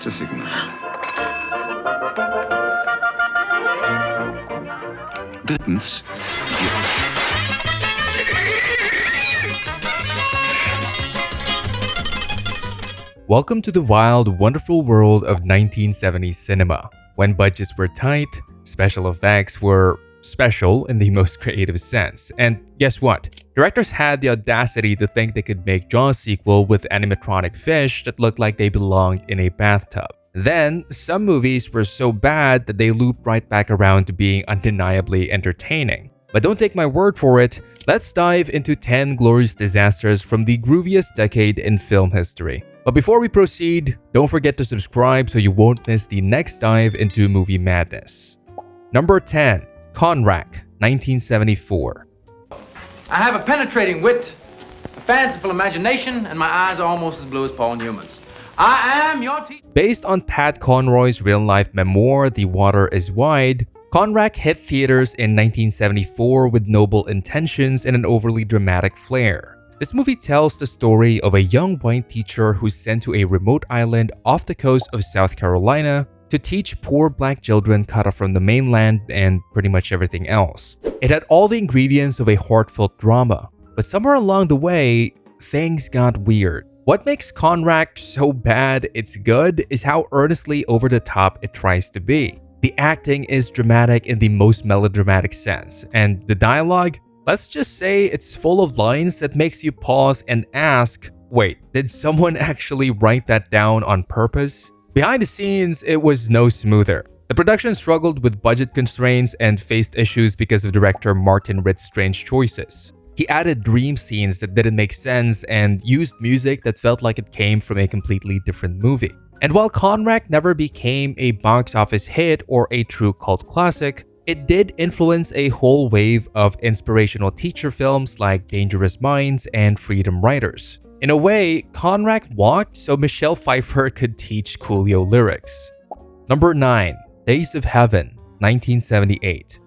a signal. Drittens, Welcome to the wild, wonderful world of 1970s cinema. When budgets were tight, special effects were special in the most creative sense. And guess what? Directors had the audacity to think they could make Jaws sequel with animatronic fish that looked like they belonged in a bathtub. Then, some movies were so bad that they looped right back around to being undeniably entertaining. But don't take my word for it, let's dive into 10 glorious disasters from the grooviest decade in film history. But before we proceed, don't forget to subscribe so you won't miss the next dive into movie madness. Number 10. Conrack, 1974. I have a penetrating wit, a fanciful imagination, and my eyes are almost as blue as Paul Newman's. I am your teacher. Based on Pat Conroy's real-life memoir, The Water is Wide, Conrack hit theaters in 1974 with noble intentions and an overly dramatic flair. This movie tells the story of a young white teacher who's sent to a remote island off the coast of South Carolina to teach poor black children cut off from the mainland and pretty much everything else. It had all the ingredients of a heartfelt drama, but somewhere along the way, things got weird. What makes Conrack so bad it's good is how earnestly over the top it tries to be. The acting is dramatic in the most melodramatic sense, and the dialogue, let's just say it's full of lines that makes you pause and ask, wait, did someone actually write that down on purpose? Behind the scenes, it was no smoother. The production struggled with budget constraints and faced issues because of director Martin Ritt's strange choices. He added dream scenes that didn't make sense and used music that felt like it came from a completely different movie. And while Conrack never became a box office hit or a true cult classic, it did influence a whole wave of inspirational teacher films like Dangerous Minds and Freedom Writers. In a way, Conrack walked so Michelle Pfeiffer could teach Coolio lyrics. Number 9. Days of Heaven, 1978.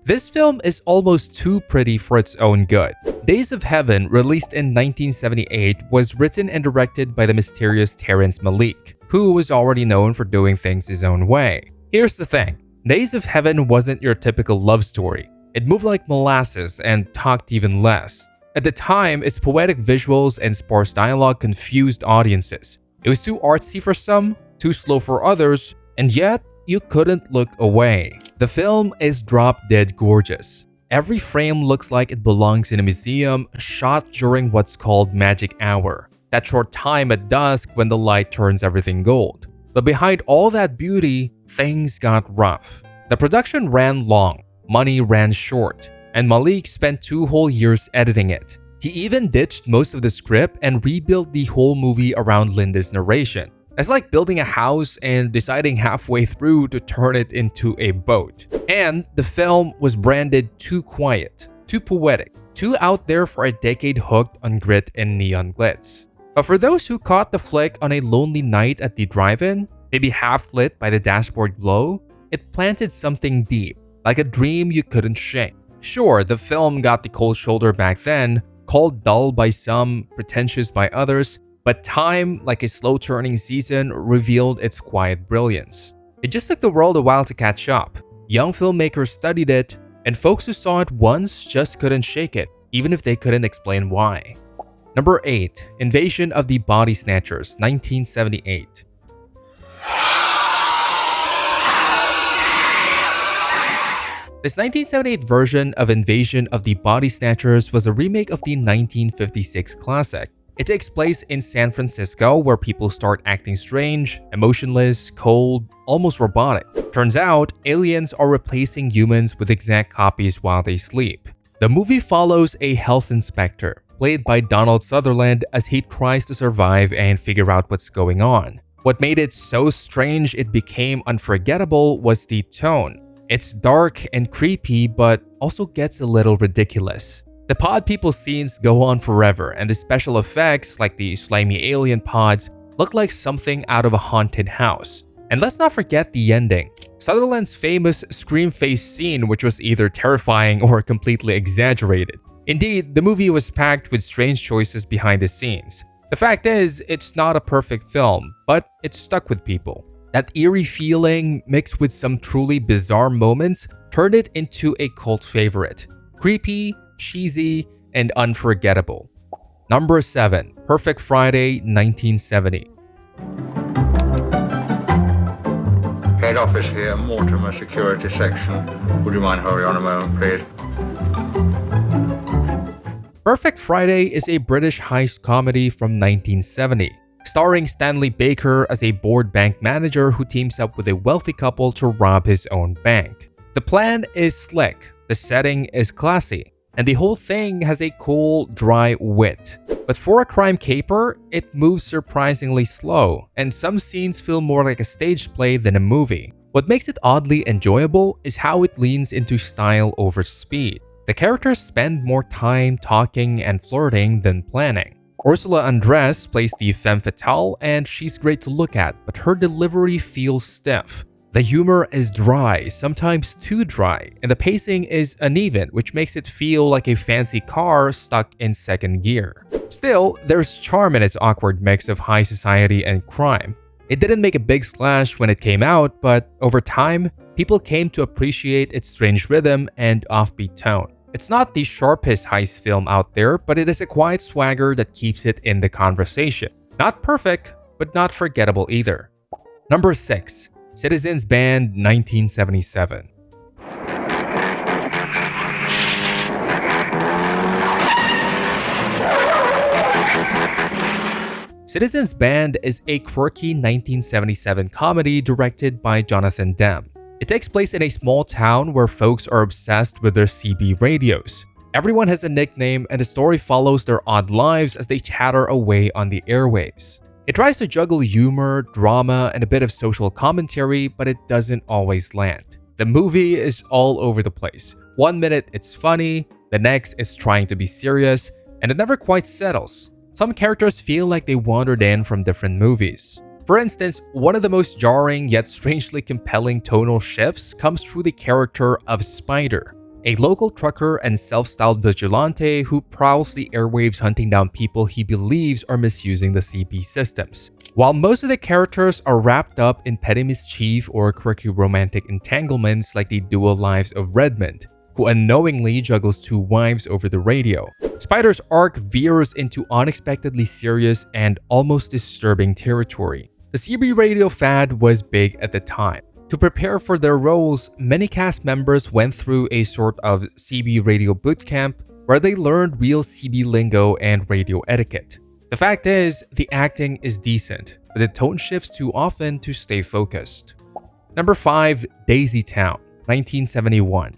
This film is almost too pretty for its own good. Days of Heaven, released in 1978, was written and directed by the mysterious Terrence Malick, who was already known for doing things his own way. Here's the thing, Days of Heaven wasn't your typical love story. It moved like molasses and talked even less. At the time, its poetic visuals and sparse dialogue confused audiences. It was too artsy for some, too slow for others, and yet, you couldn't look away. The film is drop-dead gorgeous. Every frame looks like it belongs in a museum, shot during what's called magic hour, that short time at dusk when the light turns everything gold. But behind all that beauty, things got rough. The production ran long, money ran short, and Malick spent 2 whole years editing it. He even ditched most of the script and rebuilt the whole movie around Linda's narration. It's like building a house and deciding halfway through to turn it into a boat. And the film was branded too quiet, too poetic, too out there for a decade hooked on grit and neon glitz. But for those who caught the flick on a lonely night at the drive-in, maybe half lit by the dashboard glow, it planted something deep, like a dream you couldn't shake. Sure, the film got the cold shoulder back then, called dull by some, pretentious by others, but time, like a slow-turning season, revealed its quiet brilliance. It just took the world a while to catch up. Young filmmakers studied it, and folks who saw it once just couldn't shake it, even if they couldn't explain why. Number 8. Invasion of the Body Snatchers, 1978. This 1978 version of Invasion of the Body Snatchers was a remake of the 1956 classic. It takes place in San Francisco, where people start acting strange, emotionless, cold, almost robotic. Turns out, aliens are replacing humans with exact copies while they sleep. The movie follows a health inspector, played by Donald Sutherland, as he tries to survive and figure out what's going on. What made it so strange it became unforgettable was the tone. It's dark and creepy, but also gets a little ridiculous. The pod people scenes go on forever, and the special effects, like the slimy alien pods, look like something out of a haunted house. And let's not forget the ending. Sutherland's famous scream face scene, which was either terrifying or completely exaggerated. Indeed, the movie was packed with strange choices behind the scenes. The fact is, it's not a perfect film, but it stuck with people. That eerie feeling, mixed with some truly bizarre moments, turned it into a cult favorite. Creepy, cheesy, and unforgettable. Number 7. Perfect Friday, 1970. Head office here, Mortimer Security Section. Would you mind hurry on a moment, please? Perfect Friday is a British heist comedy from 1970, starring Stanley Baker as a bored bank manager who teams up with a wealthy couple to rob his own bank. The plan is slick, the setting is classy, and the whole thing has a cool, dry wit. But for a crime caper, it moves surprisingly slow, and some scenes feel more like a stage play than a movie. What makes it oddly enjoyable is how it leans into style over speed. The characters spend more time talking and flirting than planning. Ursula Andress plays the femme fatale, and she's great to look at, but her delivery feels stiff. The humor is dry, sometimes too dry, and the pacing is uneven, which makes it feel like a fancy car stuck in second gear. Still, there's charm in its awkward mix of high society and crime. It didn't make a big splash when it came out, but over time, people came to appreciate its strange rhythm and offbeat tone. It's not the sharpest heist film out there, but it is a quiet swagger that keeps it in the conversation. Not perfect, but not forgettable either. Number 6. Citizens Band, 1977. Citizens Band is a quirky 1977 comedy directed by Jonathan Demme. It takes place in a small town where folks are obsessed with their CB radios. Everyone has a nickname, and the story follows their odd lives as they chatter away on the airwaves. It tries to juggle humor, drama, and a bit of social commentary, but it doesn't always land. The movie is all over the place. One minute it's funny, the next it's trying to be serious, and it never quite settles. Some characters feel like they wandered in from different movies. For instance, one of the most jarring yet strangely compelling tonal shifts comes through the character of Spider, a local trucker and self-styled vigilante who prowls the airwaves hunting down people he believes are misusing the CB systems. While most of the characters are wrapped up in petty mischief or quirky romantic entanglements like the dual lives of Redmond, who unknowingly juggles 2 wives over the radio, Spider's arc veers into unexpectedly serious and almost disturbing territory. The CB radio fad was big at the time. To prepare for their roles, many cast members went through a sort of CB radio bootcamp where they learned real CB lingo and radio etiquette. The fact is, the acting is decent, but the tone shifts too often to stay focused. Number 5. Daisy Town, 1971.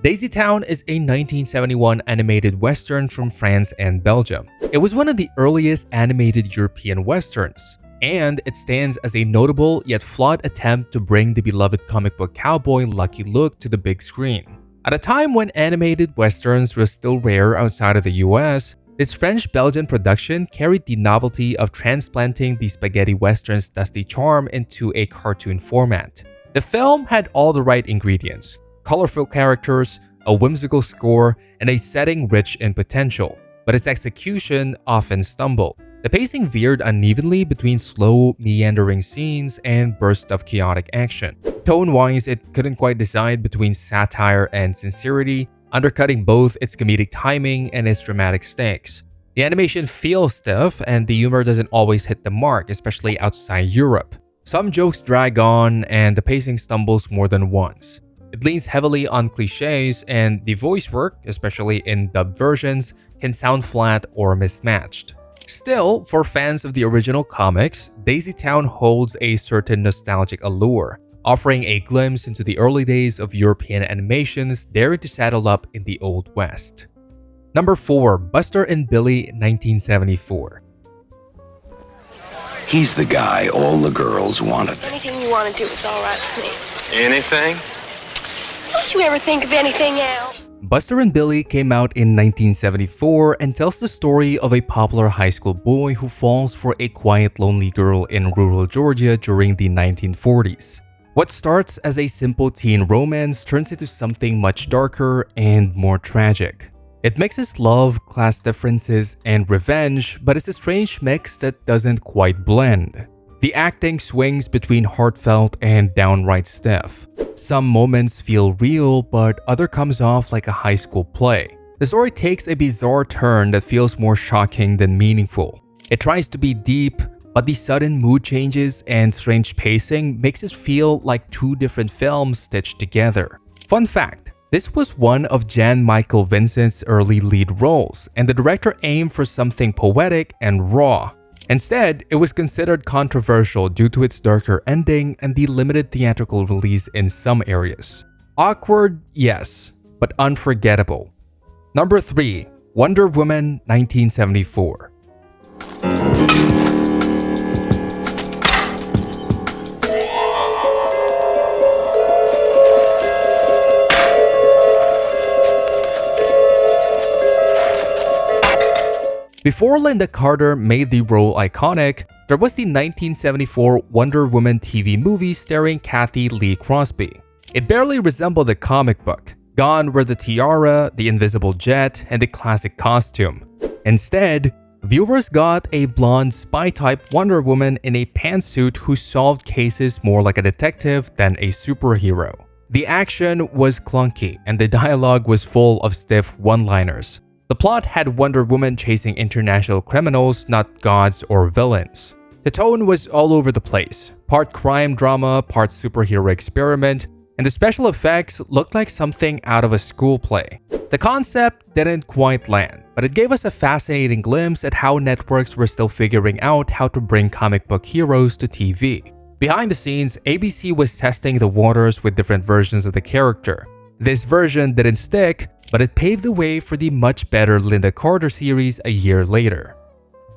Daisy Town is a 1971 animated western from France and Belgium. It was one of the earliest animated European westerns, and it stands as a notable yet flawed attempt to bring the beloved comic book cowboy Lucky Luke to the big screen. At a time when animated westerns were still rare outside of the US, this French-Belgian production carried the novelty of transplanting the spaghetti western's dusty charm into a cartoon format. The film had all the right ingredients: colorful characters, a whimsical score, and a setting rich in potential, but its execution often stumbled. The pacing veered unevenly between slow, meandering scenes and bursts of chaotic action. Tone-wise, it couldn't quite decide between satire and sincerity, undercutting both its comedic timing and its dramatic stakes. The animation feels stiff, and the humor doesn't always hit the mark, especially outside Europe. Some jokes drag on, and the pacing stumbles more than once. It leans heavily on cliches, and the voice work, especially in dubbed versions, can sound flat or mismatched. Still, for fans of the original comics, Daisy Town holds a certain nostalgic allure, offering a glimpse into the early days of European animations daring to saddle up in the Old West. Number 4. Buster and Billy, 1974. He's the guy all the girls wanted. Anything you want to do is all right with me. Anything? Don't you ever think of anything else? Buster and Billy came out in 1974 and tells the story of a popular high school boy who falls for a quiet, lonely girl in rural Georgia during the 1940s. What starts as a simple teen romance turns into something much darker and more tragic. It mixes love, class differences, and revenge, but it's a strange mix that doesn't quite blend. The acting swings between heartfelt and downright stiff. Some moments feel real, but other comes off like a high school play. The story takes a bizarre turn that feels more shocking than meaningful. It tries to be deep, but the sudden mood changes and strange pacing makes it feel like two different films stitched together. Fun fact, this was one of Jan Michael Vincent's early lead roles, and the director aimed for something poetic and raw. Instead, it was considered controversial due to its darker ending and the limited theatrical release in some areas. Awkward, yes, but unforgettable. Number 3. Wonder Woman 1974. Before Linda Carter made the role iconic, there was the 1974 Wonder Woman TV movie starring Kathy Lee Crosby. It barely resembled a comic book. Gone were the tiara, the invisible jet, and the classic costume. Instead, viewers got a blonde spy-type Wonder Woman in a pantsuit who solved cases more like a detective than a superhero. The action was clunky, and the dialogue was full of stiff one-liners. The plot had Wonder Woman chasing international criminals, not gods or villains. The tone was all over the place, part crime drama, part superhero experiment, and the special effects looked like something out of a school play. The concept didn't quite land, but it gave us a fascinating glimpse at how networks were still figuring out how to bring comic book heroes to TV. Behind the scenes, ABC was testing the waters with different versions of the character. This version didn't stick, but it paved the way for the much better Linda Carter series a year later.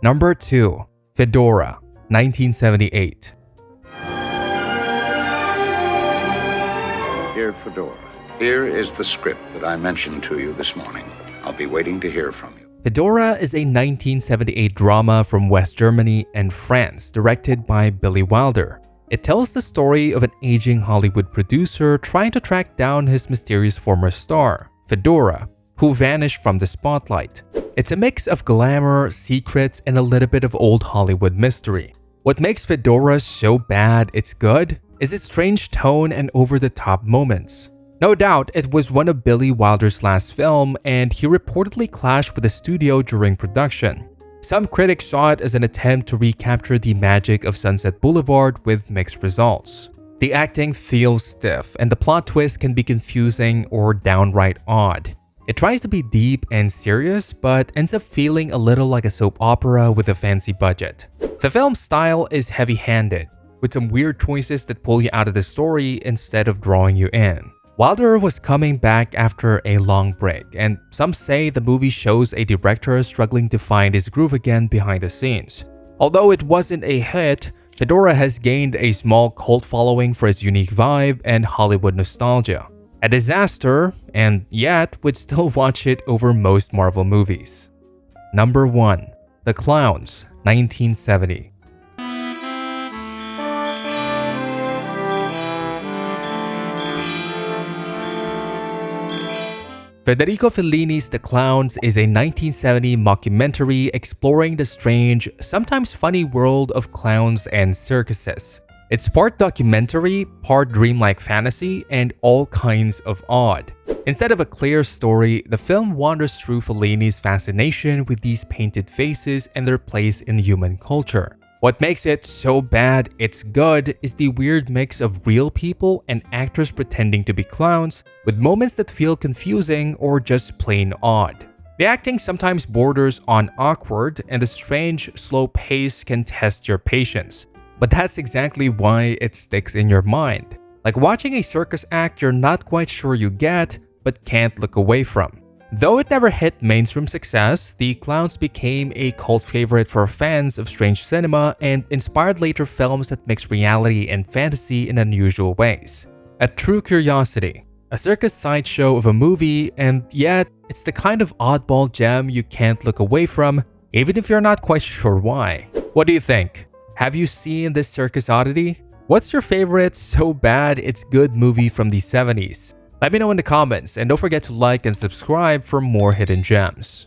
Number 2. Fedora, 1978. Dear Fedora, here is the script that I mentioned to you this morning. I'll be waiting to hear from you. Fedora is a 1978 drama from West Germany and France, directed by Billy Wilder. It tells the story of an aging Hollywood producer trying to track down his mysterious former star, Fedora, who vanished from the spotlight. It's a mix of glamour, secrets, and a little bit of old Hollywood mystery. What makes Fedora so bad it's good is its strange tone and over-the-top moments. No doubt, it was one of Billy Wilder's last film, and he reportedly clashed with the studio during production. Some critics saw it as an attempt to recapture the magic of Sunset Boulevard with mixed results. The acting feels stiff, and the plot twist can be confusing or downright odd. It tries to be deep and serious, but ends up feeling a little like a soap opera with a fancy budget. The film's style is heavy-handed, with some weird choices that pull you out of the story instead of drawing you in. Wilder was coming back after a long break, and some say the movie shows a director struggling to find his groove again behind the scenes. Although it wasn't a hit, Fedora has gained a small cult following for its unique vibe and Hollywood nostalgia. A disaster, and yet would still watch it over most Marvel movies. Number 1. The Clowns, 1970. Federico Fellini's The Clowns is a 1970 mockumentary exploring the strange, sometimes funny world of clowns and circuses. It's part documentary, part dreamlike fantasy, and all kinds of odd. Instead of a clear story, the film wanders through Fellini's fascination with these painted faces and their place in human culture. What makes it so bad it's good is the weird mix of real people and actors pretending to be clowns, with moments that feel confusing or just plain odd. The acting sometimes borders on awkward, and the strange, slow pace can test your patience. But that's exactly why it sticks in your mind. Like watching a circus act you're not quite sure you get, but can't look away from. Though it never hit mainstream success, The Clowns became a cult favorite for fans of strange cinema and inspired later films that mix reality and fantasy in unusual ways. A true curiosity, A circus sideshow of a movie, and yet it's the kind of oddball gem you can't look away from, even if you're not quite sure why. What do you think? Have you seen this circus oddity? What's your favorite so bad it's good movie from the 70s? Let me know in the comments, and don't forget to like and subscribe for more hidden gems.